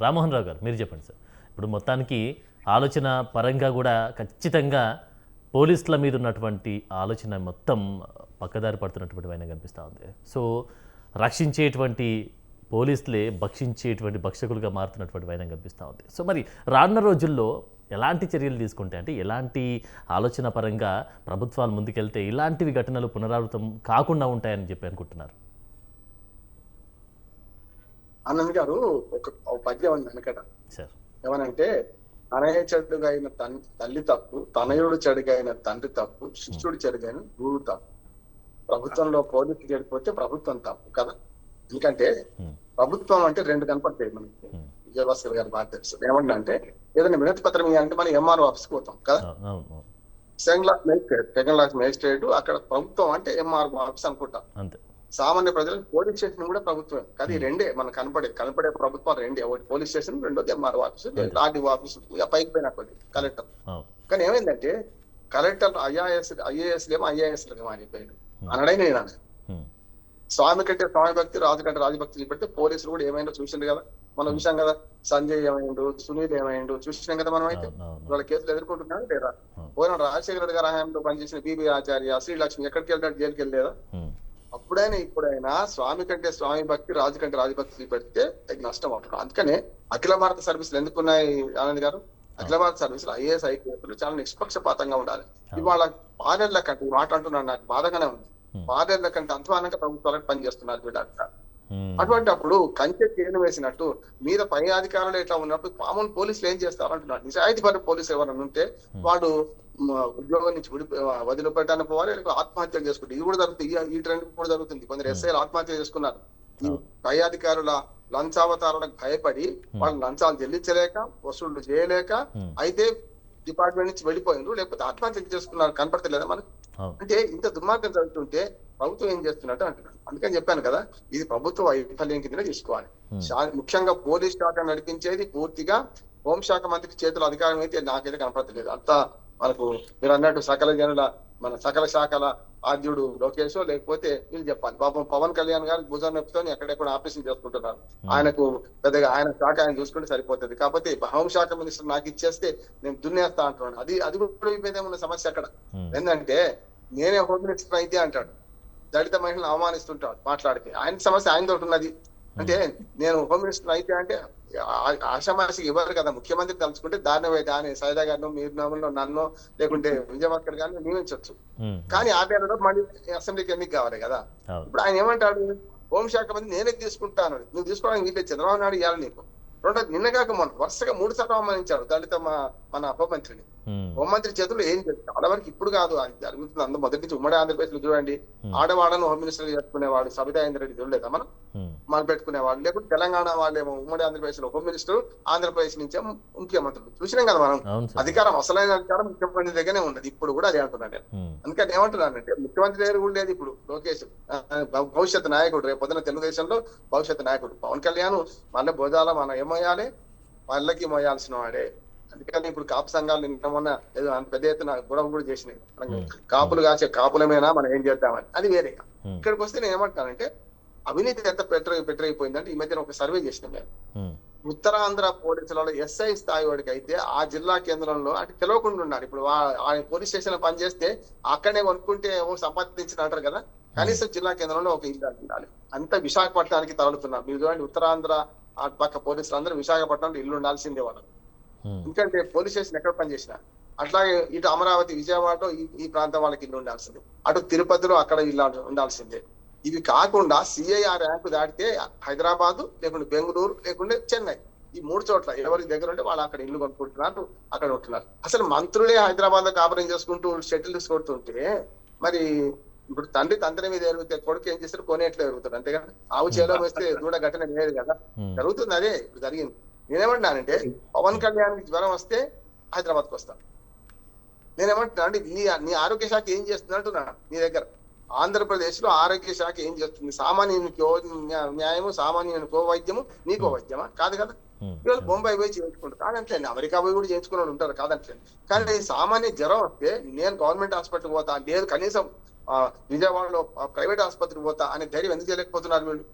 రామ్మోహన్ రావు గారు మీరు చెప్పండి సార్. ఇప్పుడు మొత్తానికి ఆలోచన పరంగా కూడా ఖచ్చితంగా పోలీసుల మీద ఉన్నటువంటి ఆలోచన మొత్తం పక్కదారి పడుతున్నటువంటి వైన కనిపిస్తూ ఉంది. సో రక్షించేటువంటి పోలీసులే భక్షించేటువంటి భక్షకులుగా మారుతున్నటువంటి వైన కనిపిస్తూ ఉంది. సో మరి రానున్న రోజుల్లో ఎలాంటి చర్యలు తీసుకుంటే, అంటే ఎలాంటి ఆలోచన పరంగా ప్రభుత్వాలు ముందుకెళ్తే ఇలాంటివి ఘటనలు పునరావృతం కాకుండా ఉంటాయని చెప్పి అనుకుంటున్నారు? ఆనంద్ గారు ఒక పద్యం ఉంది వెనకట. సార్ ఏమనంటే, తనయ చెడుగైన తల్లి తప్పు, తనయుడు చెడుగైన తండ్రి తప్పు, శిష్యుడు చెడుగైన గురువు తప్పు. ప్రభుత్వంలో పోలీసు చెడిపోతే ప్రభుత్వం తప్పు కదా. ఎందుకంటే ప్రభుత్వం అంటే రెండు కనపడతాయి మనకి. విజయభాస్కర్ గారు బాగా తెలుసు. ఏమంటే అంటే ఏదైనా వినతి పత్రం ఇవ్వాలంటే మనం ఎంఆర్ఓ ఆఫీస్కి పోతాం కదా. సెకండ్ క్లాస్ మేజిస్ట్రేట్ అక్కడ ప్రభుత్వం అంటే ఎంఆర్ఓ ఆఫీస్ అనుకుంటాం. సామాన్య ప్రజలకు పోలీస్ స్టేషన్ కూడా ప్రభుత్వం. అది రెండే మనకు కనపడే ప్రభుత్వాలు రెండే. ఒకటి పోలీస్ స్టేషన్, రెండోది ఎంఆర్ఓ ఆఫీస్, ఆర్డీఓ ఆఫీస్, పైకి పోయినా కలెక్టర్. కానీ ఏమైందంటే కలెక్టర్ ఐఏఎస్ లేమో అయిపోయాడు అనడైనా నేను స్వామి కంటే స్వామి భక్తి, రాజు కంటే రాజభక్తి చూపెడితే పోలీసులు కూడా ఏమైందో చూసిండు కదా. మనం చూసాం కదా, సంజయ్ ఏమైండు, సునీల్ ఏమైండు చూసినాం కదా. మనం అయితే వాళ్ళ కేసులు ఎదుర్కొంటున్నాడు లేదా? పోయిన రాజశేఖర రెడ్డి గారి హయాంలో పనిచేసిన బీబీ ఆచార్య, శ్రీలక్ష్మి ఎక్కడికి వెళ్ళాడు? జైలుకి వెళ్ళలేదా? అప్పుడైనా ఇప్పుడైనా స్వామి కంటే స్వామి భక్తి, రాజు కంటే రాజభక్తి చూపెడితే నష్టం అవుతుంది. అందుకనే అఖిల భారత సర్వీసులు ఎందుకున్నాయి ఆనంద్ గారు? అఖిల భారత సర్వీసులు ఐఏఎస్ ఐపీఎస్లు చాలా నిష్పక్షపాతంగా ఉండాలి. ఇవాళ పాలెర్ల కంటే మాట అంటున్నాడు, నాకు బాధగానే ఉంది. పాలెర్ల కంటే అధ్వానంగా ప్రభుత్వాలకు పనిచేస్తున్నారు వీళ్ళంతా. అటువంటి అప్పుడు కంచె చేను వేసినట్టు మీద పై అధికారులు ఎట్లా ఉన్నప్పుడు మామూలు పోలీసులు ఏం చేస్తారంటున్నారు. నిజాయితీ పరి పోలీసులు ఎవరైనా ఉంటే వాడు ఉద్యోగం నుంచి వదిలిపెట్టడానికి పోవాలి, ఆత్మహత్యలు చేసుకుంటే ఇది కూడా జరుగుతుంది. ఈ ట్రెండ్ కూడా జరుగుతుంది. కొందరు ఎస్ఐలు ఆత్మహత్య చేసుకున్నారు. ఈ పై అధికారుల లంచావతారాలకు భయపడి వాళ్ళు లంచాలు చెల్లించలేక, వసూళ్లు చేయలేక అయితే డిపార్ట్మెంట్ నుంచి వెళ్ళిపోయిండ్రు, లేకపోతే ఆత్మహత్య చేసుకున్నారు. కనపడతలేదా మనకు? అంటే ఇంత దుర్మార్గం జరుగుతుంటే ప్రభుత్వం ఏం చేస్తున్నట్టు అంటున్నాడు. అందుకని చెప్పాను కదా, ఇది ప్రభుత్వ వైఫల్యం కింద తీసుకోవాలి. ముఖ్యంగా పోలీస్ శాఖ నడిపించేది పూర్తిగా హోంశాఖ మంత్రికి చేతుల అధికారం అయితే నాకైతే కనపడతలేదు. అంతా మనకు మీరు అన్నట్టు సకల శాఖల ఆద్యుడు లోకేష్, లేకపోతే వీళ్ళు చెప్పాలి. పాపం పవన్ కళ్యాణ్ గారు భుజం నొప్పితో ఎక్కడెక్కడ ఆపరేషన్ చేసుకుంటున్నారు. ఆయనకు పెద్దగా ఆయన శాఖ ఆయన చూసుకుంటే సరిపోతుంది. కాకపోతే హోంశాఖ మినిస్టర్ నాకు ఇచ్చేస్తే నేను దున్నేస్తా అంటున్నాను. అది కూడా అయిపోయిందేమన్న సమస్య అక్కడ. ఏంటంటే నేనే హోమ్ మినిస్టర్ అయితే అంటాడు, దళిత మహిళలను అవమానిస్తుంటాడు మాట్లాడితే. ఆయన సమస్య ఆయన తోటి ఉన్నది. అంటే నేను హోమ్ మినిస్టర్ అయితే అంటే ఆశామాసికి ఇవ్వరు కదా. ముఖ్యమంత్రి తలుచుకుంటే దారుణమైతే ఆయన సైదా గారినో, మీరు నన్ను, లేకుంటే విజయభాస్కర్ గారిని నియమించవచ్చు. కానీ ఆర్డర్లో మళ్ళీ అసెంబ్లీకి ఎన్నిక కావాలి కదా. ఇప్పుడు ఆయన ఏమంటాడు, హోంశాఖ మంత్రి నేనే తీసుకుంటాను, నువ్వు తీసుకోవడానికి వీళ్ళు చంద్రబాబు నాయుడు ఇవ్వాలి నీకు. రెండోది నిన్నగాక మొన్న వరుసగా 3 సార్లు అవమానించాడు దళిత మన హోంమంత్రిని. హోంమంత్రి చేతులు ఏం చేస్తారు చాలా వరకు. ఇప్పుడు కాదు, అది జరుగుతుంది. అందరూ మొదటి నుంచి ఉమ్మడి ఆంధ్రప్రదేశ్ లో చూడండి, ఆడవాళ్ళను హోమ్ మినిస్టర్ చేసుకునేవాడు సబితా ఇంద్రెడ్డి చూడలేదా మనం పెట్టుకునేవాళ్ళు. లేకుంటే తెలంగాణ వాళ్ళేమో ఉమ్మడి ఆంధ్రప్రదేశ్ లో హోమ్ మినిస్టర్, ఆంధ్రప్రదేశ్ నుంచే ముఖ్యమంత్రులు చూసినాం కదా మనం. అధికారం అసలైన అధికారం ముఖ్యమంత్రి దగ్గరనే ఉన్నది. ఇప్పుడు కూడా అదే అంటున్నాను నేను. అందుకని ఏమంటున్నానంటే ముఖ్యమంత్రి దగ్గర కూడా లేదు ఇప్పుడు లోకేష్. భవిష్యత్ నాయకుడు, రేపు పొద్దున తెలుగుదేశంలో భవిష్యత్ నాయకుడు పవన్ కళ్యాణ్ మళ్ళీ భోజాల మనం ఏమోయాలి, వాళ్ళకి మోయాల్సిన వాడే. అందుకని ఇప్పుడు కాపు సంఘాలు నిన్న మొన్న ఏదో పెద్ద ఎత్తున గొడవ కూడా చేసినాయి. కాపులు కాసే కాపులమేనా మనం ఏం చేద్దామని. అది వేరే. ఇక్కడికి వస్తే నేను ఏమంటానంటే అవినీతి ఎంత పెట్టరైపోయిందంటే ఈ మధ్యన ఒక సర్వే చేసినాం మేము. ఉత్తరాంధ్ర పోలీసులలో ఎస్ఐ స్థాయి వాడికి అయితే ఆ జిల్లా కేంద్రంలో అంటే తెలియకుండా ఉన్నారు. ఇప్పుడు ఆయన పోలీస్ స్టేషన్ లో పనిచేస్తే అక్కడనే కొనుక్కుంటే సంపాదించిన అంటారు కదా. కనీసం జిల్లా కేంద్రంలో ఒక ఇల్లు ఉండాలి. అంత విశాఖపట్నానికి తరలుతున్నారు. మీరు చూడండి, ఉత్తరాంధ్ర అటు పక్క పోలీసులు అందరూ విశాఖపట్నంలో ఇల్లు ఉండాల్సిందే వాళ్ళు. ఎందుకంటే పోలీస్ స్టేషన్ ఎక్కడ పనిచేసినా. అట్లాగే ఇటు అమరావతి, విజయవాడలో ఈ ప్రాంతం వాళ్ళకి ఇల్లు ఉండాల్సిందే. అటు తిరుపతిలో అక్కడ ఇల్లు ఉండాల్సిందే. ఇవి కాకుండా సిఐఆర్ ర్యాంకు దాటితే హైదరాబాద్, లేకుంటే బెంగళూరు, లేకుంటే చెన్నై, ఈ 3 చోట్ల ఎవరికి దగ్గర ఉంటే వాళ్ళు అక్కడ ఇల్లు కొనుక్కుంటున్నారు, అక్కడ ఉంటున్నారు. అసలు మంత్రులే హైదరాబాద్ లో కాపురం చేసుకుంటూ షటిల్స్ కొడుతుంటే మరి ఇప్పుడు తండ్రి మీద ఎరుగుతే కొడుకు ఏం చేస్తారు, కొనేట్లు ఎరుగుతారు. అంతేగాని ఆవు చేలో వేస్తే దూడ ఘటన లేదు కదా. జరుగుతుంది అదే ఇప్పుడు జరిగింది. నేనేమంటున్నానంటే పవన్ కళ్యాణ్ జ్వరం వస్తే హైదరాబాద్కి వస్తాను. నేనేమంటున్నా అంటే నీ ఆరోగ్య శాఖ ఏం చేస్తుంది అంటున్నా. నీ దగ్గర ఆంధ్రప్రదేశ్ లో ఆరోగ్య శాఖ ఏం చేస్తుంది? సామాన్యునికి న్యాయము, సామాన్యునికో వైద్యము, నీకో వైద్యమా? కాదు కదా. ఇవాళ బొంబాయి పోయి చేయించుకుంటారు కాదంటలేండి, అమెరికా పోయి కూడా చేయించుకుని ఉంటారు కాదంటలేండి. కానీ సామాన్య జ్వరం వస్తే నేను గవర్నమెంట్ హాస్పిటల్ పోతా, లేదు కనీసం విజయవాడలో ప్రైవేట్ ఆసుపత్రికి పోతా అనే ధైర్యం ఎందుకు చేయలేకపోతున్నారు వీళ్ళు?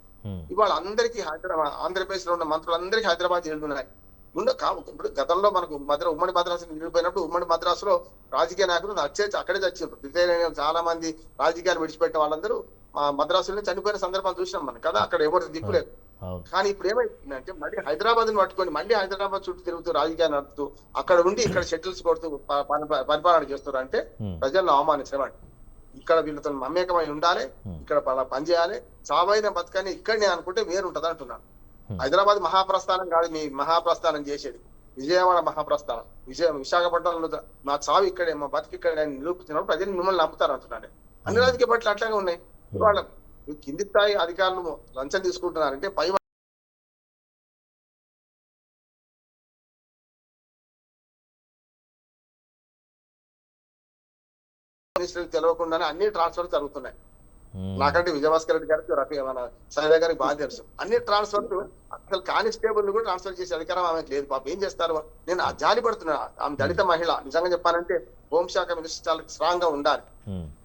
ఇవాళ అందరికీ హైదరాబాద్, ఆంధ్రప్రదేశ్ లో ఉన్న మంత్రులందరికీ హైదరాబాద్ వెళ్తున్నాయి. ఇప్పుడు గతంలో మనకు ఉమ్మడి మద్రాసు నిలిపోయినప్పుడు ఉమ్మడి మద్రాసులో రాజకీయ నాయకులు అక్కడే చచ్చారు. రిటైర్ అయిన చాలా మంది రాజకీయాలు విడిచిపెట్టిన వాళ్ళందరూ మా మద్రాసులో చనిపోయిన సందర్భాలు చూసినాం మనం కదా. అక్కడ ఎవరు దిక్కులేదు. కానీ ఇప్పుడు ఏమైందంటే మళ్ళీ హైదరాబాద్ ని పట్టుకొని మళ్ళీ హైదరాబాద్ చుట్టూ తిరుగుతూ రాజకీయాలు నడుపుతూ అక్కడ ఉండి ఇక్కడ షెటిల్స్ కొడుతూ పరిపాలన చేస్తారు అంటే ప్రజలను అవమానించడం. ఇక్కడ వీళ్ళతో మమేకమై ఉండాలి, ఇక్కడ పనిచేయాలి, సావైన బతకని ఇక్కడనే అనుకుంటే వేరుంటది అంటున్నాను. హైదరాబాద్ మహాప్రస్థానం కాదు మీ మహాప్రస్థానం చేసేది, విజయవాడ మహాప్రస్థానం. విశాఖపట్నంలో మా చావు ఇక్కడే, మా బతికి ఇక్కడ నిరూపించినప్పుడు ప్రజలు మిమ్మల్ని నమ్ముతారు అంటున్నాను. అన్ని రాజకీయ పార్టీలు అట్లాగే ఉన్నాయి. వాళ్ళ కింది స్థాయి అధికారులు లంచం తీసుకుంటున్నారంటే పై తెలియకుండానే అన్ని ట్రాన్స్ఫర్ జరుగుతున్నాయి. నాకంటే విజయభాస్కర్ రెడ్డి గారికి మన సైదా గారికి బాగా తెలుసు. అన్ని ట్రాన్స్ఫర్ అసలు కానిస్టేబుల్ కూడా ట్రాన్స్ఫర్ చేసే అధికారం ఆమెకు లేదు. పాప ఏం చేస్తారు? నేను జాలి పడుతున్నా. ఆమె దళిత మహిళ. నిజంగా చెప్పాలంటే హోంశాఖ మినిస్టర్ చాలా స్ట్రాంగ్ గా ఉండాలి.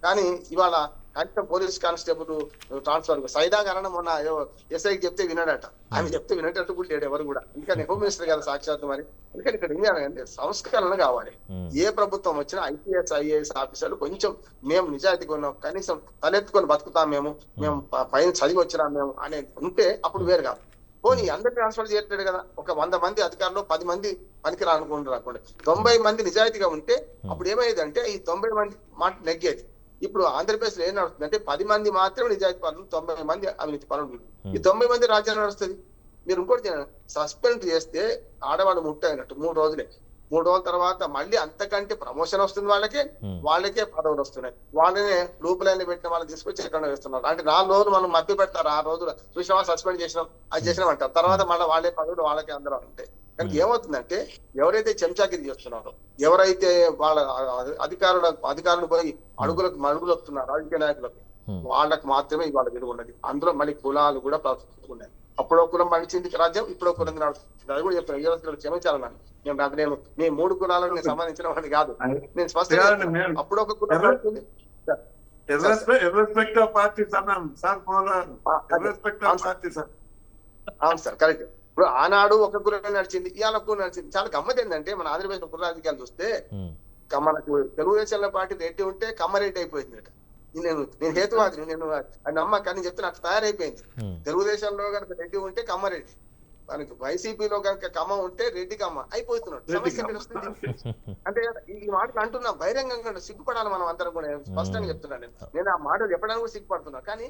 కానీ ఇవాళ కనీసం పోలీస్ కానిస్టేబుల్ ట్రాన్స్ఫర్ సైదా కారణం మొన్న ఎస్ఐకి చెప్తే వినడట. ఆమె చెప్తే వినేటట్టు కూడా లేడు ఎవరు కూడా. ఎందుకని హోమ్ మినిస్టర్ కదా సాక్షాత్తు. మరి ఎందుకని ఇక్కడ ఏం చేయాలంటే సంస్కరణ కావాలి. ఏ ప్రభుత్వం వచ్చినా ఐపీఎస్ ఐఏఎస్ ఆఫీసర్లు కొంచెం మేము నిజాయితీగా ఉన్నాం, కనీసం తలెత్తుకొని బతుకుతాం, మేము పైన చదివి వచ్చినాం మేము అనే ఉంటే అప్పుడు వేరు కాదు. పోనీ అందరు ట్రాన్స్ఫర్ చేయట్లేదు కదా. ఒక 100 మంది అధికారులు 10 మంది పనికి అనుకుంటారు అనుకోండి. 90 మంది నిజాయితీగా ఉంటే అప్పుడు ఏమయ్యేదంటే ఈ 90 మంది మాట నెగ్గేది. ఇప్పుడు ఆంధ్రప్రదేశ్ లో ఏం నడుస్తుంది అంటే 10 మంది మాత్రమే నిజాయితీ పనులు, 90 మంది అవినీతి పనులు. ఈ 90 మంది రాజ్యాంగం నడుస్తుంది. మీరు ఇంకోటి సస్పెండ్ చేస్తే ఆడవాళ్ళు ముట్టయినట్టు 3 రోజులే. 3 రోజుల తర్వాత మళ్ళీ అంతకంటే ప్రమోషన్ వస్తుంది వాళ్ళకే పదవులు వస్తున్నాయి. వాళ్ళనే లూపులైన పెట్టిన వాళ్ళని తీసుకొచ్చి ఎక్కడ వేస్తున్నారు. అంటే 4 రోజులు మనం మధ్య పెడతారు. 6 రోజులు చూసినా సస్పెండ్ చేసినాం, అది చేసినాం అంటారు. తర్వాత మళ్ళీ వాళ్ళే పదవులు వాళ్ళకే అందరూ ఉంటాయి. కానీ ఏమవుతుందంటే ఎవరైతే చెంచాగిరి చేస్తున్నారో, ఎవరైతే వాళ్ళ అధికారులు పోయి అడుగులు వస్తున్నారు రాజకీయ నాయకులకు, వాళ్ళకి మాత్రమే ఇవాళ విలువ ఉన్నది. అందులో మళ్ళీ కులాలు కూడా ఉన్నాయి. అప్పుడో కులం మనిషింది రాజ్యం, ఇప్పుడో కులం నడుస్తుంది. అది కూడా చెప్తాను. క్షమించాలని నేను మీ 3 కులాలకు నేను సంబంధించిన వాడిని కాదు. నేను స్పష్టంగా అప్పుడు ఒక కులం నడుస్తుంది. అవును సార్, కరెక్ట్. ఇప్పుడు ఆనాడు ఒక కులం నడిచింది, ఇవాళ కులం నడిచింది. చాలా గమ్మత్ ఏంటంటే మన ఆంధ్రప్రదేశ్ కుల రాజకీయాలు చూస్తే మనకు తెలుగుదేశంలో పార్టీ రెడ్డి ఉంటే కమ్మరెడ్డి అయిపోయింది. నేను హేతువాదిని, నేను నమ్మ కానీ చెప్తే నాకు తయారైపోయింది. తెలుగుదేశంలో కనుక రెడ్డి ఉంటే కమ్మరెడ్డి, మనకి వైసీపీలో కనుక కమ్మ ఉంటే రెడ్డి కమ్మ అయిపోతున్నాడు. సమస్య వస్తుంది అంటే ఈ మాటలు అంటున్నా బహిరంగంగా సిగ్గుపడాలి మనం అందరం కూడా. స్పష్టంగా చెప్తున్నాను. నేను ఆ మాటలు చెప్పడానికి కూడా సిగ్గుపడుతున్నా. కానీ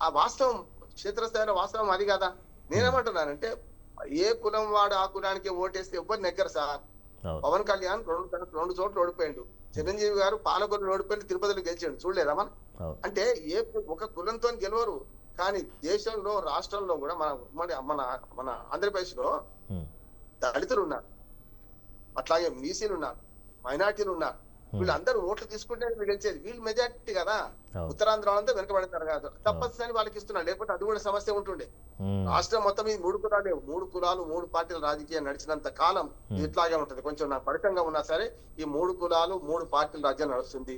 ఆ వాస్తవం క్షేత్రస్థాయిలో వాస్తవం అది కదా. నేనేమంటున్నానంటే ఏ కులం వాడు ఆ కులానికి ఓటేస్తే ఎవ్వరు నెగ్గరు సార్. పవన్ కళ్యాణ్ 2 చోట్ల ఓడిపోయాడు. చిరంజీవి గారు పాలకొల్లు ఓడిపోయి తిరుపతిలో గెలిచాడు. చూడలేదా మనం? అంటే ఒక కులంతో గెలవరు. కానీ దేశంలో రాష్ట్రంలో కూడా మన ఆంధ్రప్రదేశ్ లో దళితులు ఉన్నారు, అట్లాగే బీసీలు ఉన్నారు, మైనార్టీలు ఉన్నారు. వీళ్ళందరూ ఓట్లు తీసుకుంటే గెలిచేది. వీళ్ళు మెజార్టీ కదా. ఉత్తరాంధ్ర వాళ్ళంతా వెనకబడతారు కాదు. తప్పనిసరి వాళ్ళకి ఇస్తున్నారు. లేకపోతే అది కూడా సమస్య ఉంటుండే. రాష్ట్రం మొత్తం ఈ 3 కులాలే, 3 కులాలు 3 పార్టీల రాజకీయం నడిచినంత కాలం ఇట్లాగే ఉంటది. కొంచెం నాకు పడకంగా ఉన్నా సరే ఈ 3 కులాలు 3 పార్టీల రాజ్యం నడుస్తుంది.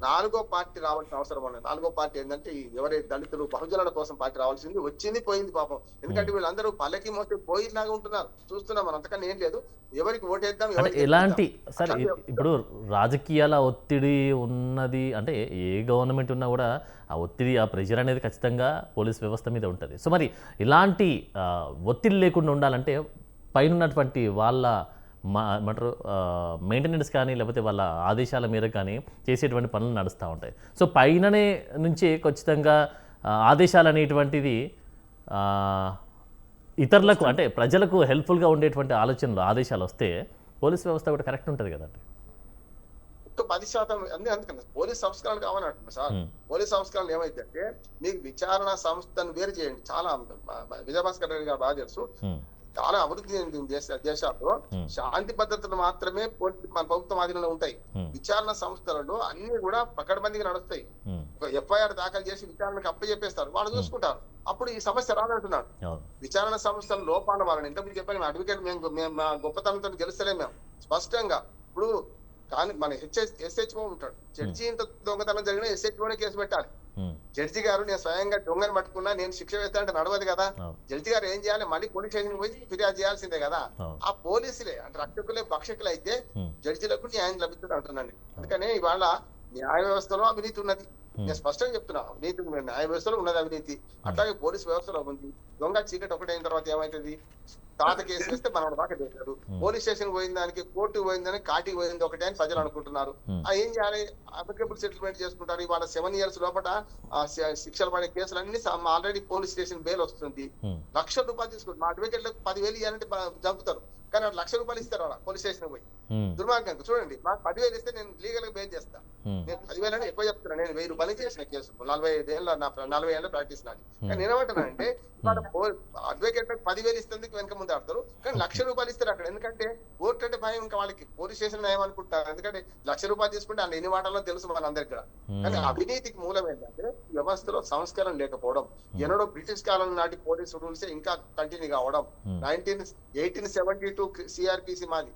4వ పార్టీ రావాల్సిన అవసరం ఉన్నది. 4వ పార్టీ ఏంటంటే ఎవరైతే దళితులు బహుజనుల కోసం పార్టీ రావాల్సింది వచ్చింది పోయింది పాపం. ఎందుకంటే వీళ్ళందరూ పల్లకి మోస్తే పోయిలాగా ఉంటున్నారు. చూస్తున్నాం మనం. అంతకన్నా ఏం లేదు. ఎవరికి ఓటేద్దాం. ఎలాంటి సరే ఇప్పుడు రాజకీయాల ఒత్తిడి ఉన్నది అంటే ఏ గవర్నమెంట్ ఉన్నా కూడా ఆ ఒత్తిడి, ఆ ప్రెషర్ అనేది ఖచ్చితంగా పోలీస్ వ్యవస్థ మీద ఉంటుంది. సో మరి ఇలాంటి ఒత్తిడి లేకుండా ఉండాలంటే పైన ఉన్నటువంటి వాళ్ళ ఏమంటారు మెయింటెనెన్స్ కానీ లేకపోతే వాళ్ళ ఆదేశాల మేరకు కానీ చేసేటువంటి పనులు నడుస్తూ ఉంటాయి. సో పైననే నుంచి ఖచ్చితంగా ఆదేశాలు అనేటువంటిది ఇతరులకు అంటే ప్రజలకు హెల్ప్ఫుల్గా ఉండేటువంటి ఆదేశాలు వస్తే పోలీస్ వ్యవస్థ కూడా కరెక్ట్ ఉంటుంది కదండి. 10% అందుకని పోలీస్ సంస్కరణలు కావాలంటున్నా సార్. పోలీస్ సంస్కరణలు ఏమైందంటే మీకు విచారణ సంస్థను వేరు చేయండి. చాలా విజయభాస్కర్ రెడ్డి గారు బాగా తెలుసు. చాలా అభివృద్ధి చెందిన దేశాల్లో శాంతి భద్రతలు మాత్రమే మన ప్రభుత్వం ఆధీనంలో ఉంటాయి. విచారణ సంస్థలలో అన్ని కూడా పకడ్బందీగా నడుస్తాయి. ఎఫ్ఐఆర్ దాఖలు చేసి విచారణకు అప్పచెప్పేస్తారు, వాళ్ళు చూసుకుంటారు. అప్పుడు ఈ సమస్య రాదంటున్నాడు. విచారణ సంస్థల లోపాల వాళ్ళని ఇంతకుముందు చెప్పాను. అడ్వకేట్ మేము మా గొప్పతనంతో గెలుస్తలేము మేము స్పష్టంగా. ఇప్పుడు కానీ మన ఎస్హెచ్ఓ ఉంటాడు. జడ్జి ఇంత దొంగతనం జరిగినా ఎస్హెచ్ఓనే కేసు పెట్టాలి. జడ్జి గారు నేను స్వయంగా దొంగని పట్టుకున్నా నేను శిక్ష వేస్తా అంటే నడవదు కదా. అవును. జడ్జి గారు ఏం చేయాలి, మళ్ళీ పోలీస్ స్టేషన్ పోయి ఫిర్యాదు చేయాల్సిందే కదా. అవును. ఆ పోలీసులే అంటే రక్షకులే భక్షకులు అయితే ఉమ్. జడ్జిలకు న్యాయం లభిస్తుంది అంటున్నాను. అందుకనే ఇవాళ న్యాయ వ్యవస్థలో అవినీతి ఉన్నది. నేను స్పష్టంగా చెప్తున్నా, అవినీతి న్యాయ వ్యవస్థలో ఉన్నది అవినీతి, అట్లాగే పోలీస్ వ్యవస్థలో ఉంది. దొంగ చీకటి ఒకటైన తర్వాత ఏమైతుంది, తాత కేసు వేస్తే మన దాకా చేశారు, పోలీస్ స్టేషన్ పోయిన దానికి కోర్టు పోయిందని కాటికి పోయింది ఒకటే అని ప్రజలు అనుకుంటున్నారు. ఏం చేయాలి, అప్లికబుల్ సెటిల్మెంట్ చేసుకుంటారు. ఇవాళ 7 years లోపల శిక్షలు పడే కేసులన్నీ ఆల్రెడీ పోలీస్ స్టేషన్ బెయిల్ వస్తుంది. ₹1,00,000 తీసుకుంటారు. మా అడ్వకేట్లకు 10,000 ఇవ్వాలంటే చంపుతారు, కానీ ₹1,00,000 ఇస్తారు అలా పోలీస్ స్టేషన్ పోయి. దుర్మార్గం చూడండి, మాకు 10,000 ఇస్తే నేను లీగల్ గా బెయిల్ చేస్తా. నేను 10,000 అని ఎక్కువ చెప్తున్నా, నేను ₹1,000 చేసిన కేసు 45 ఏళ్ళ 40 ఏళ్ళ ప్రాక్టీస్ నాది. కానీ నేనేమంటున్నానంటే అడ్వకేట్ 10,000 ఇస్తుంది వెనక ముందు ఆడతారు, కానీ ₹1,00,000 ఇస్తారు అక్కడ. ఎందుకంటే కోర్టు అంటే భయం, ఇంకా వాళ్ళకి పోలీస్ స్టేషన్ నయం అనుకుంటారు. ఎందుకంటే ₹1,00,000 తీసుకుంటే వాళ్ళు ఎన్ని మాటల్లో తెలుసు మనందరికి కూడా. కానీ అవినీతికి మూలం ఏంటంటే వ్యవస్థలో సంస్కారం లేకపోవడం. ఎన్నడో బ్రిటిష్ కాలం నాటి పోలీసు రూల్స్ ఇంకా కంటిన్యూ కావడం. 1872 CRPC మాది,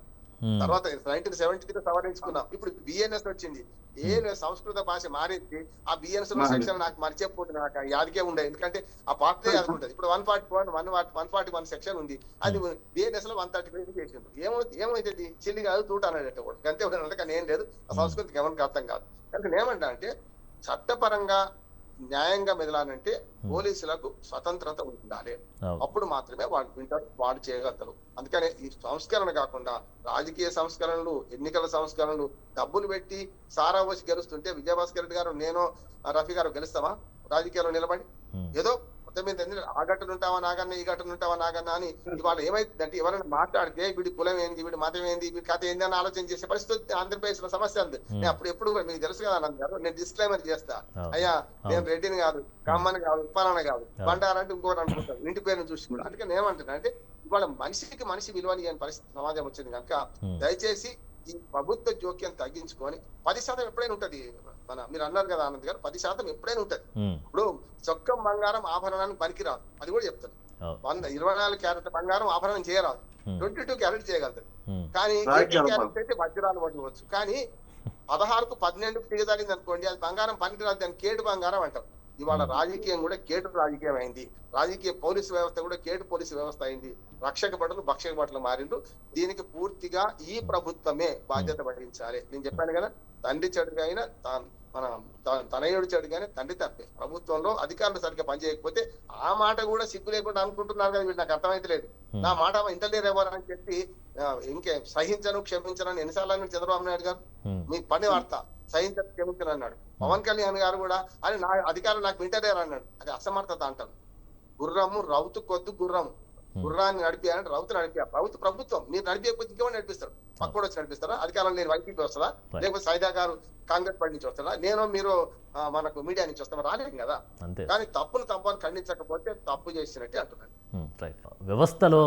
తర్వాత 1973 సవరించుకున్నాం. ఇప్పుడు బిఎన్ఎస్ వచ్చింది. ఏ సంస్కృత భాష మారింది, ఆ బిఎన్ఎస్ లో సెక్షన్ నాకు మర్చిపోతుంది, నాకు యాదికే ఉండే. ఎందుకంటే ఆ పార్టీ అది ఉంటుంది. ఇప్పుడు 141 సెక్షన్ ఉంది, అది బిఎన్ఎస్ లో 135 చేసింది. ఏమైతుంది, చిల్లి కాదు తూట అనేటట్టు కూడా అంతే ఉండాలంటే. కానీ ఏం లేదు, ఆ సంస్కృతికి ఎవరికి అర్థం కాదు. కానీ నేనేమంటా అంటే చట్టపరంగా న్యాయంగా మెదలాలంటే పోలీసులకు స్వతంత్రత ఉండాలి. అప్పుడు మాత్రమే వాళ్ళు వింటారు, వాళ్ళు చేయగలుగుతారు. అందుకనే ఈ సంస్కరణ కాకుండా రాజకీయ సంస్కరణలు, ఎన్నికల సంస్కరణలు, డబ్బులు పెట్టి సారా వచ్చి గెలుస్తుంటే విజయభాస్కర్ రెడ్డి గారు, నేను రఫీ గారు గెలుస్తామా రాజకీయాల్లో నిలబడి? ఏదో మొత్తం మీద ఆ గట్టును ఉంటావా నాగన్న, ఈ గట్టును ఉంటావా నాగన్న అని. ఇవాళ ఏమైందంటే ఎవరైనా మాట్లాడితే వీడి కులం ఏంది, వీడి మతం ఏంది, వీడి కథ ఏంది అని ఆలోచన చేసే పరిస్థితి ఆంధ్రప్రదేశ్ లో సమస్య ఉంది. నేను ఎప్పుడు మీకు తెలుసు కదా అన్నారు, నేను డిస్క్లైమర్ చేస్తా, అయ్యా నేను రెడ్డిని కాదు, కమ్మని కాదు, ఉప్పాలని కాదు, బండారంటే ఇంకోటి అనుకుంటాను, ఇంటి పేరుని చూసుకుంటాను. అందుకని ఏమంటున్నా అంటే ఇవాళ మనిషికి మనిషి విలువని అనే పరిస్థితి సమాజం వచ్చింది కనుక దయచేసి ఈ ప్రభుత్వ జోక్యం తగ్గించుకొని 10% ఎప్పుడైనా ఉంటది. మీరు అన్నారు కదా ఆనంద్ గారు, 10% ఎప్పుడైనా ఉంటది. ఇప్పుడు చొక్కం బంగారం ఆభరణానికి పనికిరాదు, అది కూడా చెప్తాను. 24 క్యారెట్ బంగారం ఆభరణం చేయరాదు, 22 క్యారెట్ చేయగలుగుతారు. కానీ 18 క్యారెట్ అయితే వజ్రాలు పట్టుకోవచ్చు. కానీ 16కు 12కు దిగజారింది అనుకోండి, అది బంగారం పనికిరాదు, దాన్ని కేటు బంగారం అంటారు. ఇవాళ రాజకీయం కూడా కేటు రాజకీయం అయింది, రాజకీయ పోలీసు వ్యవస్థ కూడా కేటు పోలీసు వ్యవస్థ అయింది. రక్షక భటులు భక్షక భటులు మారిండు. దీనికి పూర్తిగా ఈ ప్రభుత్వమే బాధ్యత వహించాలి. నేను చెప్పాను కదా, తండ్రి చెడుగా అయినా మన తనయుడు చెడుగానే తండ్రి తప్పే. ప్రభుత్వంలో అధికారులు సరిగ్గా పనిచేయకపోతే ఆ మాట కూడా సిగ్గు లేకుండా అనుకుంటున్నారు కదా, వీళ్ళు నాకు అర్థమైతే లేదు, నా మాట ఇంటలేరెవరు అని చెప్పి ఇంకే సహించను క్షమించను ఎన్నిసార్లు అన్నాడు చంద్రబాబు నాయుడు గారు. మీ పని వార్త సహించను క్షమించను అన్నాడు. పవన్ కళ్యాణ్ గారు కూడా అని నా అధికారులు నాకు వింటలేరు అన్నాడు. అది అసమర్థత అంటారు. గుర్రము రౌతు కొద్దు గుర్రము, గుర్రాన్ని నడిపేయాలంటే రౌతు నడిపేయాలి. రౌతు ప్రభుత్వం, మీరు నడిపేయకపోతే ఇంకేమో నడిపిస్తారు, పక్కడు వచ్చి నడిపిస్తారా? అధికారం నేను వైసీపీ వస్తుందా, లేకపోతే సైదా గారు కాంగ్రెస్ పార్టీ నుంచి వస్తారా, నేను మీరు మనకు మీడియా నుంచి వస్తామా? రాలేం కదా. కానీ తప్పును తప్పని ఖండించకపోతే తప్పు చేసినట్టే అంటున్నాను. వ్యవస్థలో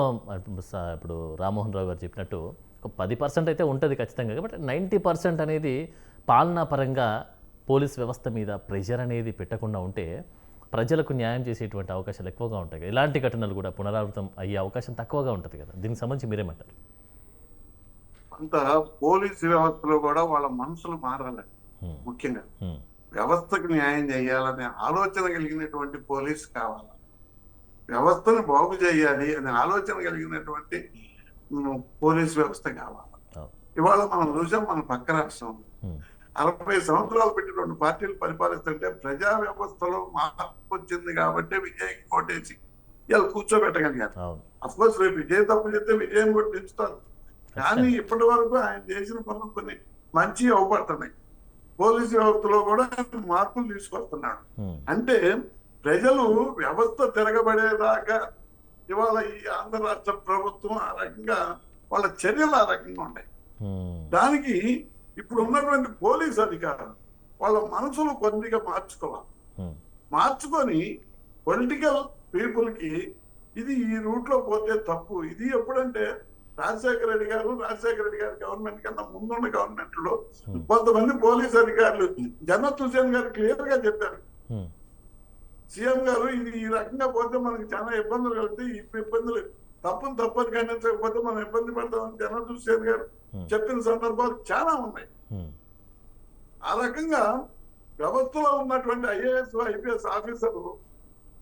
ఇప్పుడు రామ్మోహన్ రావు గారు చెప్పినట్టు ఒక 10% అయితే ఉంటుంది ఖచ్చితంగా, బట్ 90% అనేది పాలనా పరంగా పోలీస్ వ్యవస్థ మీద ప్రెషర్ అనేది పెట్టకుండా ఉంటే ప్రజలకు న్యాయం చేసేటువంటి అవకాశాలు ఎక్కువగా ఉంటాయి. ఇలాంటి ఘటనలు కూడా పునరావృతం అయ్యే అవకాశం తక్కువగా ఉంటుంది కదా. దీనికి సంబంధించి మీరేమంటారు? అంత పోలీసు వ్యవస్థలో కూడా వాళ్ళ మనసులు మారాలి. ముఖ్యంగా వ్యవస్థకు న్యాయం చేయాలనే ఆలోచన కలిగినటువంటి పోలీసు కావాలి, వ్యవస్థను బాగు చేయాలి అనే ఆలోచన కలిగినటువంటి పోలీస్ వ్యవస్థ కావాలి. ఇవాళ మనం చూసాం, మన పక్క రాష్ట్రం 60 సంవత్సరాలు పెట్టి 2 పార్టీలు పరిపాలిస్తుంటే ప్రజా వ్యవస్థలో మార్పు వచ్చింది కాబట్టి విజయ్ కోటేసి ఇలా కూర్చోబెట్టగలిగారు. అఫ్కోర్స్ రేపు విజయ్ తప్పు చేస్తే విజయం కూడా పెంచుతారు, కానీ ఇప్పటి వరకు ఆయన చేసిన పనులు కొన్ని మంచి అవపడుతున్నాయి. పోలీసు వ్యవస్థలో కూడా మార్పులు తీసుకొస్తున్నాడు. అంటే ప్రజలు వ్యవస్థ తిరగబడేదాకా ఇవాళ ఈ ఆంధ్ర రాష్ట్ర ప్రభుత్వం ఆ రకంగా వాళ్ళ చర్యలు ఆ రకంగా ఉన్నాయి. దానికి ఇప్పుడు ఉన్నటువంటి పోలీస్ అధికారులు వాళ్ళ మనసులు కొద్దిగా మార్చుకోవాలి. మార్చుకొని పొలిటికల్ పీపుల్ కి ఇది ఈ రూట్ లో పోతే తప్పు. ఇది ఎప్పుడంటే రాజశేఖర రెడ్డి గారు గవర్నమెంట్ కన్నా ముందున్న గవర్నమెంట్ లో కొంతమంది పోలీస్ అధికారులు, జనత్ హుసేన్ గారు క్లియర్ గా చెప్పారు, సీఎం గారు ఇది ఈ రకంగా పోతే మనకి చాలా ఇబ్బందులు కలుగుతాయి, ఈ ఇబ్బందులు తప్పని ఖండించకపోతే మనం ఇబ్బంది పడతామని జనత్ హుసేన్ గారు చెప్పిన సందర్భాలు చాలా ఉన్నాయి. ఆ రకంగా వ్యవస్థలో ఉన్నటువంటి ఐఏఎస్ ఐపీఎస్ ఆఫీసర్లు,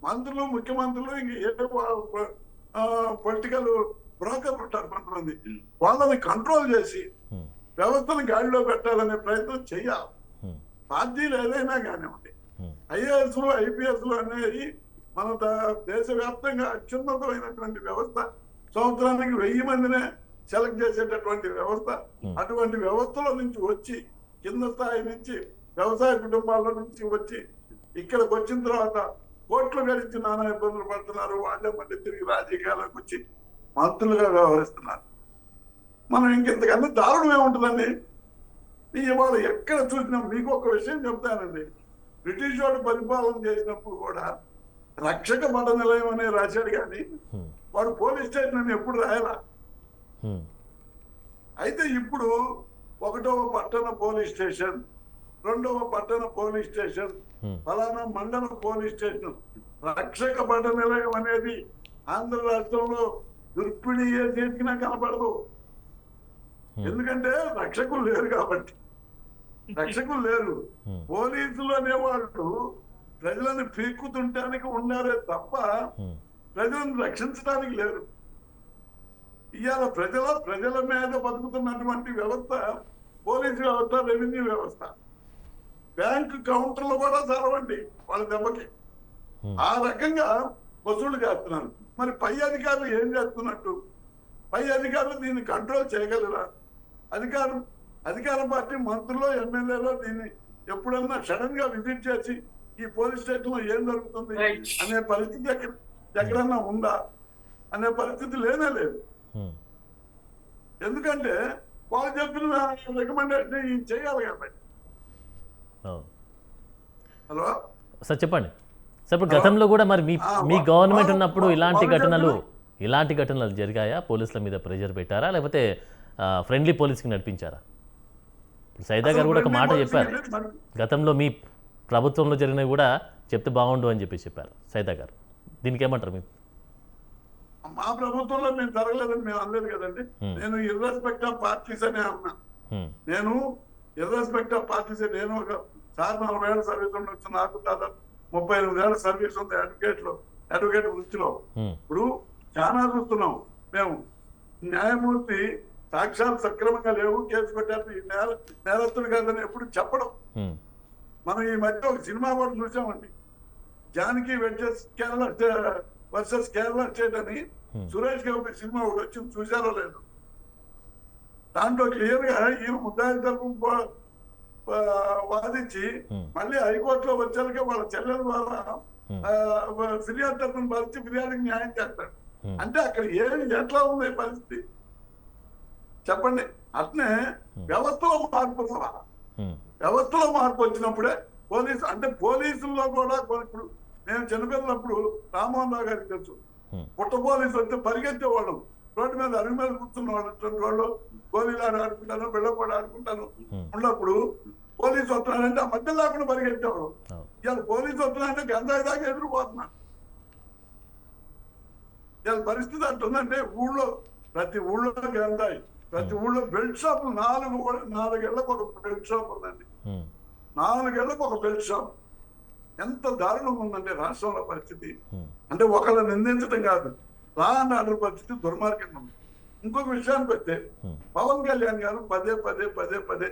మంత్రులు, ముఖ్యమంత్రులు, ఇంక ఏ పొలిటికల్ బ్రోకర్లు ఉంటారు కొంతమంది, వాళ్ళని కంట్రోల్ చేసి వ్యవస్థను గాడిలో పెట్టాలనే ప్రయత్నం చేయాలి. పార్టీలు ఏదైనా కానివ్వండి, ఐఏఎస్లు ఐపీఎస్లు అనేది మన దేశవ్యాప్తంగా అత్యున్నతమైనటువంటి వ్యవస్థ. సంవత్సరానికి 1000 మందినే సెలెక్ట్ చేసేటటువంటి వ్యవస్థ. అటువంటి వ్యవస్థలో నుంచి వచ్చి, కింద స్థాయి నుంచి వ్యవసాయ కుటుంబాల నుంచి వచ్చి ఇక్కడికి వచ్చిన తర్వాత కోట్లు గడిచి నానా ఇబ్బందులు పడుతున్నారు. వాళ్ళే మళ్ళీ తిరిగి రాజకీయాలకు వచ్చి మంత్రులుగా వ్యవహరిస్తున్నారు. మనం ఇంకెంతకన్నా దారుణం ఏముంటుందండి? ఇవాళ ఎక్కడ చూసినా మీకు ఒక విషయం చెప్తానండి. బ్రిటిష్ వాడు పరిపాలన చేసినప్పుడు కూడా రక్షక మఠ నిలయం అనే రాశాడు, కానీ వాడు పోలీస్ స్టేషన్ అని ఎప్పుడు రాయాలా? అయితే ఇప్పుడు 1వ పట్టణ పోలీస్ స్టేషన్, 2వ పట్టణ పోలీస్ స్టేషన్, ఫలానా మండల పోలీస్ స్టేషన్, రక్షక మఠ నిలయం అనేది ఆంధ్ర రాష్ట్రంలో దుర్పిడి ఏ చేతికినా కనపడదు. ఎందుకంటే రక్షకులు లేరు కాబట్టి. రక్షకులు లేరు. పోలీసులు అనేవాళ్ళు ప్రజలను పీక్కుతుంటానికి ఉన్నారే తప్ప ప్రజలను రక్షించడానికి లేరు. ఇవాళ ప్రజల మీద బతుకుతున్నటువంటి వ్యవస్థ పోలీసు వ్యవస్థ, రెవెన్యూ వ్యవస్థ. బ్యాంకు కౌంటర్లు కూడా చదవండి వాళ్ళ దెబ్బకి. ఆ రకంగా వసూలు చేస్తున్నారు. మరి పై అధికారులు ఏం చేస్తున్నట్టు? పై అధికారులు దీన్ని కంట్రోల్ చేయగలరా? అధికార పార్టీ మంత్రులు, ఎమ్మెల్యేలు దీన్ని ఎప్పుడన్నా సడన్ గా విజిట్ చేసి ఈ పోలీస్ స్టేషన్ లో ఏం జరుగుతుంది అనే పరిస్థితి ఎక్కడన్నా ఉందా? అనే పరిస్థితి లేనే లేదు. ఎందుకంటే వాళ్ళు చెప్పిన రికమెండేషన్ చేయాలి కాబట్టి. హలో సార్ చెప్పండి సార్. ఇప్పుడు గతంలో కూడా మరి మీ గవర్నమెంట్ ఉన్నప్పుడు ఇలాంటి ఘటనలు జరిగాయా? పోలీసుల మీద ప్రెషర్ పెట్టారా, లేకపోతే ఫ్రెండ్లీ పోలీస్కి నడిపించారా? ఇప్పుడు సైదా గారు కూడా ఒక మాట చెప్పారు, గతంలో మీ ప్రభుత్వంలో జరిగినవి కూడా చెప్తే బాగుండు అని చెప్పారు సైదా గారు. దీనికి ఏమంటారు మీరు? మా ప్రభుత్వంలో మేము జరగలేదని మేము అనలేదు కదండి. నేను ఇర్రెస్పెక్ట్ ఆఫ్ పార్టీస్ అనే అన్నా. నేను ఇర్రెస్పెక్ట్ ఆఫ్ పార్టీస్. నేను ఒక 40 ఏళ్ళ సర్వీస్ ఉండొచ్చు. నాకు దాదాపు 38 ఏళ్ళ సర్వీస్ ఉంది అడ్వకేట్ వృత్తిలో. ఇప్పుడు చాలా చూస్తున్నాం మేము. న్యాయమూర్తి సాక్ష్యాలు సక్రమంగా లేవు, కేసు పెట్టారు, ఈ నేరస్తుడు కాదని ఎప్పుడు చెప్పడం. మనం ఈ మధ్య ఒక సినిమా కూడా చూసామండి, జానకి వర్సెస్ కేరళ స్టేట్ అని. సురేష్ గోపి సినిమా ఒకటి వచ్చింది, చూసారో లేదు? దాంట్లో క్లియర్ గా ఈయన ముద్దాయి తరపు వాదించి మళ్ళీ హైకోర్టులో వచ్చాక వాళ్ళ చెల్లెల ద్వారా ఫిర్యాదు తరపున పరిచి ఫిర్యాదుకి న్యాయం చేస్తాడు. అంటే అక్కడ ఎట్లా ఉంది పరిస్థితి చెప్పండి. అట్నే వ్యవస్థలో మార్పు వ్యవస్థలో మార్పు వచ్చినప్పుడే పోలీసుల్లో కూడా ఇప్పుడు మేము చిన్నపిల్లప్పుడు రామ్మోహన్ రావు గారికి తెలుసు, పుట్ట పోలీసు వస్తే పరిగెత్తేవాళ్ళం. రోడ్డు మీద అరుగు మీద కూర్చున్న వాళ్ళు గోళీలు ఆడుకుంటాను, బిళ్ళపడి ఆడుకుంటాను ఉన్నప్పుడు పోలీసు వస్తున్నాడంటే ఆ మధ్య లేకుండా పరిగెత్తేవాడు. ఇవాళ పోలీసు వస్తున్నాడంటే గంధాయి దాకా ఎదురుపోతున్నాడు. ఇవాళ పరిస్థితి అంటుందంటే ప్రతి ఊళ్ళో గంధాయి, ప్రతి ఊళ్ళో బెల్ట్ షాప్ 4 ఏళ్లకు ఒక బెల్ట్ షాప్ ఉందండి. 4 ఏళ్లకు ఒక బెల్ట్ షాప్. ఎంత దారుణంగా ఉందంటే రాష్ట్రంలో పరిస్థితి. అంటే ఒకళ్ళని నిందించడం కాదు, లా అండ్ ఆర్డర్ పరిస్థితి దుర్మార్గంగా ఉంది. ఇంకొక విషయానికి వస్తే పవన్ కళ్యాణ్ గారు పదే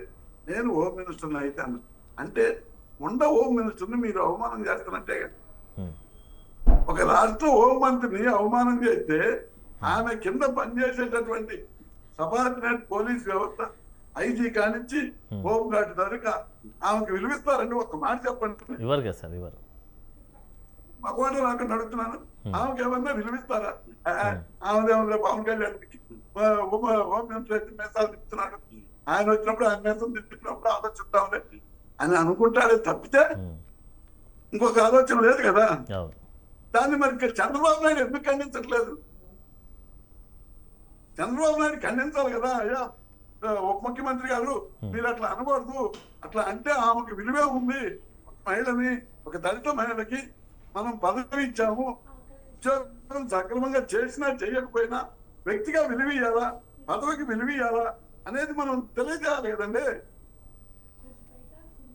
నేను హోమ్ మినిస్టర్ని అయితాను అంటే హోమ్ మినిస్టర్ని మీరు అవమానం చేస్తున్నట్టే. ఒక రాష్ట్ర హోంమంత్రిని అవమానం చేస్తే ఆమె కింద పనిచేసేటటువంటి సబార్డినేట్ పోలీస్ వ్యవస్థ ఐజీ కానించి హోమ్ గార్డ్ దాకా ఆమెకు విలువిస్తారండి? ఒక మాట చెప్పండి. ఇవ్వరు కదా సార్, ఇవ్వరు. మగవాడు నాకు నడుస్తున్నాను, ఆమెకు ఏమన్నా విలువిస్తారా? ఆమెదేమన్నా పవన్ కళ్యాణ్కి హోమ్ మినిస్టర్ మేసాలు తిప్పుతున్నాడు, ఆయన వచ్చినప్పుడు ఆయన మేసం తిప్పినప్పుడు ఆలోచిద్దాంలే అని అనుకుంటాడే తప్పితే ఇంకొక ఆలోచన లేదు కదా. దాన్ని మరి చంద్రబాబు నాయుడు ఎందుకు ఖండించట్లేదు? చంద్రబాబు నాయుడు ఖండించాలి కదా. అయ్యా ఉప ముఖ్యమంత్రి గారు మీరు అట్లా అనకూడదు, అట్లా అంటే ఆమెకు విలువే ఉంది. మహిళని, ఒక దళిత మహిళకి మనం పదవి ఇచ్చాము, ఉద్యోగం సక్రమంగా చేసినా చేయకపోయినా వ్యక్తిగా విలువ ఇయ్యాలా, పదవికి విలువ ఇయ్యాలా అనేది మనం తెలియజేయాలి కదండి.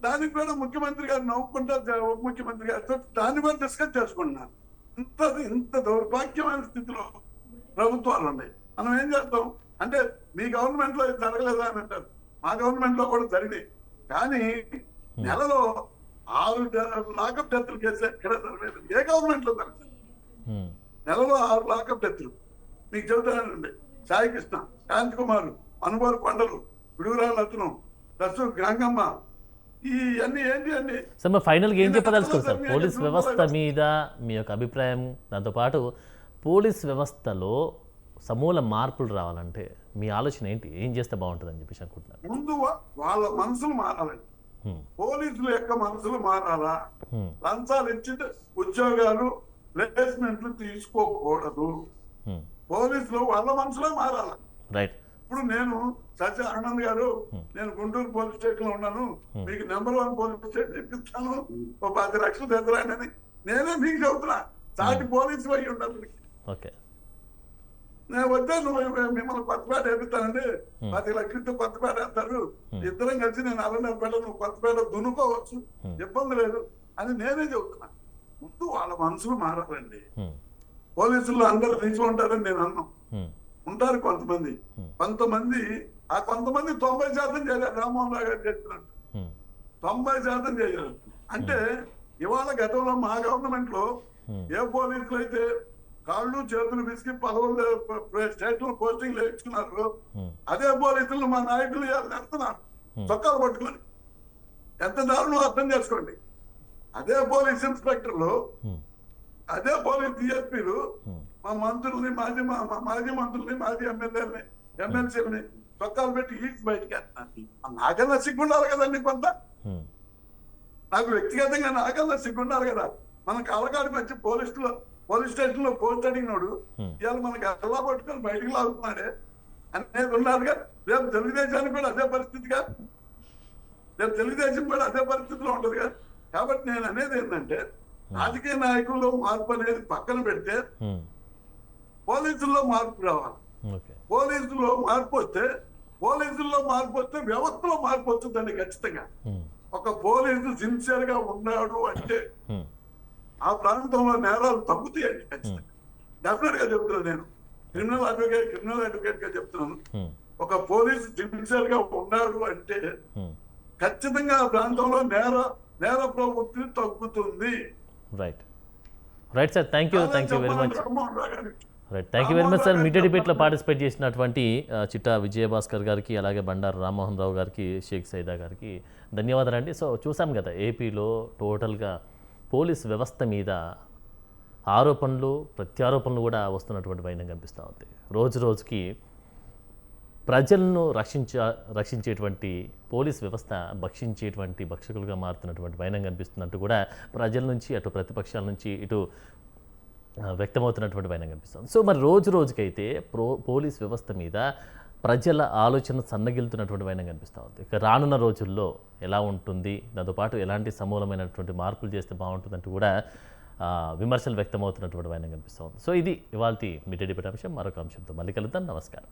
దానికి కూడా ముఖ్యమంత్రి గారు నవ్వుకుంటా ఉప ముఖ్యమంత్రి గారితో దాన్ని కూడా డిస్కస్ చేసుకుంటున్నారు. ఇంత దౌర్భాగ్యమైన స్థితిలో ప్రభుత్వాలు ఉన్నాయి. మనం ఏం చేస్తాం అంటే మీ గవర్నమెంట్ లో ఇది జరగలేదా అని అంటారు. మా గవర్నమెంట్ లో కూడా జరిగినాయి. కానీ నెలలో 6 లాకప్ డెత్తులు కేసు ఎక్కడ జరగలేదు. ఏ గవర్నమెంట్ లో జరగలేదు. నెలలో 6 లాకప్ డెత్తులు. మీకు చెబుతానండి, సాయి కృష్ణ, శాంతి కుమార్, అనుభవ కొండలు, విడుగురాల అతను, దర్శు గంగమ్మ, ఇవన్నీ ఏంటి అండి. సార్ మరి ఫైనల్గా ఏం చెప్పదలుచుకోండి సార్ పోలీస్ వ్యవస్థ మీద మీ యొక్క అభిప్రాయం? దాంతోపాటు పోలీస్ వ్యవస్థలో సమూల మార్పులు రావాలంటే మీ ఆలోచన ఏంటి? ఏం చేస్తే బాగుంటుంది అని చెప్పేసి అనుకుంటున్నారు? ముందు వాళ్ళ మనసులు మారాలండి. పోలీసుల యొక్క మనసులు మారాలా? లంచాలు ఇచ్చి ఉద్యోగాలు ప్లేస్మెంట్లు తీసుకోకూడదు. పోలీసులు వాళ్ళ మనసులో మారాల. రైట్. ఇప్పుడు నేను సత్య ఆనంద్ గారు, నేను గుంటూరు పోలీస్ స్టేషన్ లో ఉన్నాను, మీకు #1 పోలీస్ స్టేషన్ ఇప్పిస్తాను, 10 లక్షలు తెద్దరాని నేనే మీకు చెబుతున్నా. సాటి పోలీసు అయ్యి ఉండాలి. ఓకే, నేను వద్దే నువ్వు మిమ్మల్ని కొత్తపేట వేపిస్తానండి, 10 లక్షలతో కొత్తపేట వేస్తారు, ఇద్దరం కలిసి నేను అల్లనేపేట, నువ్వు కొత్తపేట దున్నుకోవచ్చు, ఇబ్బంది లేదు అని నేనే చెబుతున్నా. ముందు వాళ్ళ మనసులు మారాలండి. పోలీసులు అందరూ తీసి ఉంటారని నేను అన్నాం. ఉంటారు కొంతమంది ఆ కొంతమంది 90% చేయాలి. రామ్మోహన్ రావు గారు చెప్పినట్టు 90% చేయాలి. అంటే ఇవాళ గతంలో మా గవర్నమెంట్ లో ఏ పోలీసులు అయితే కాళ్ళు చేతులు విసిగి 11 స్టేట్లో పోస్టింగ్ వేయించుకున్నారు, అదే పోలీసులు మా నాయకులు నెడుతున్నారు చొక్కాలు పట్టుకొని. ఎంత దారుణం అర్థం చేసుకోండి. అదే పోలీస్ ఇన్స్పెక్టర్లు, అదే పోలీస్ డిఎస్పీలు మా మంత్రుల్ని, మాజీ మంత్రుల్ని, మాజీ ఎమ్మెల్యేలని, ఎమ్మెల్సీలని చొక్కాలు పెట్టి ఈడ్చి బయటకి వేస్తున్నారు. నాకన్నా సిగ్గుండాలి కదండి కొంత. నాకు వ్యక్తిగతంగా నాకన్నా సిగ్గుండాలి కదా. మన కళ్ళకాడికి వచ్చి పోలీస్ స్టేషన్ లో పోస్ట్ అడిగినాడు, ఇవాళ మనకి ఎలా పట్టుకొని బయటకు లాగుతున్నాడే అనేది ఉన్నారుగా. రేపు తెలుగుదేశానికి కూడా అదే పరిస్థితిగా, రేపు తెలుగుదేశం కూడా అదే పరిస్థితిలో ఉంటదిగా. కాబట్టి నేను అనేది ఏంటంటే, రాజకీయ నాయకుల్లో మార్పు అనేది పక్కన పెడితే పోలీసుల్లో మార్పు రావాలి. పోలీసుల్లో మార్పు వస్తే వ్యవస్థలో మార్పు వస్తుందండి ఖచ్చితంగా. ఒక పోలీసు సిన్సియర్ గా ఉన్నాడు అంటే ఆ ప్రాంతంలో నేరాలు తగ్గుతాయండి ఖచ్చితంగా. డెఫినెట్ గా చెప్తున్నాను. నేను క్రిమినల్ అడ్వకేట్ గా చెప్తున్నాను. ఒక పోలీసు సిన్సియర్ గా ఉన్నాడు అంటే ఖచ్చితంగా ఆ ప్రాంతంలో నేర ప్రవృత్తి తగ్గుతుంది. Right sir, thank you very much. Right, thank you very much sir. Media డిబేట్లో పార్టిసిపేట్ చేసినటువంటి చిట్టా విజయభాస్కర్ గారికి, అలాగే బండారు రామ్మోహన్ రావు గారికి, షేక్ సైదా గారికి ధన్యవాదాలండి. సో చూసాం కదా, ఏపీలో టోటల్గా పోలీస్ వ్యవస్థ మీద ఆరోపణలు ప్రత్యారోపణలు కూడా వస్తున్నటువంటి వైనం కనిపిస్తూ ఉంది. రోజు రోజుకి ప్రజలను రక్షించేటువంటి పోలీస్ వ్యవస్థ భక్షించేటువంటి భక్షకులుగా మారుతున్నటువంటి వైనం కనిపిస్తున్నట్టు కూడా ప్రజల నుంచి, అటు ప్రతిపక్షాల నుంచి, ఇటు వ్యక్తమవుతున్నటువంటి వైనం కనిపిస్తుంది. సో మరి రోజు రోజుకైతే పోలీస్ వ్యవస్థ మీద ప్రజల ఆలోచన సన్నగిలుతున్నటువంటి వైనం కనిపిస్తూ ఉంది. ఇక రానున్న రోజుల్లో ఎలా ఉంటుంది, దాంతోపాటు ఎలాంటి సమూలమైనటువంటి మార్పులు చేస్తే బాగుంటుందంటూ కూడా విమర్శలు వ్యక్తమవుతున్నటువంటి వైనం కనిపిస్తూ ఉంది. సో ఇది ఇవాల్టి మీడియా డిబేట్ అంశం. మరొక అంశంతో మళ్ళీ కలుద్దాం. నమస్కారం.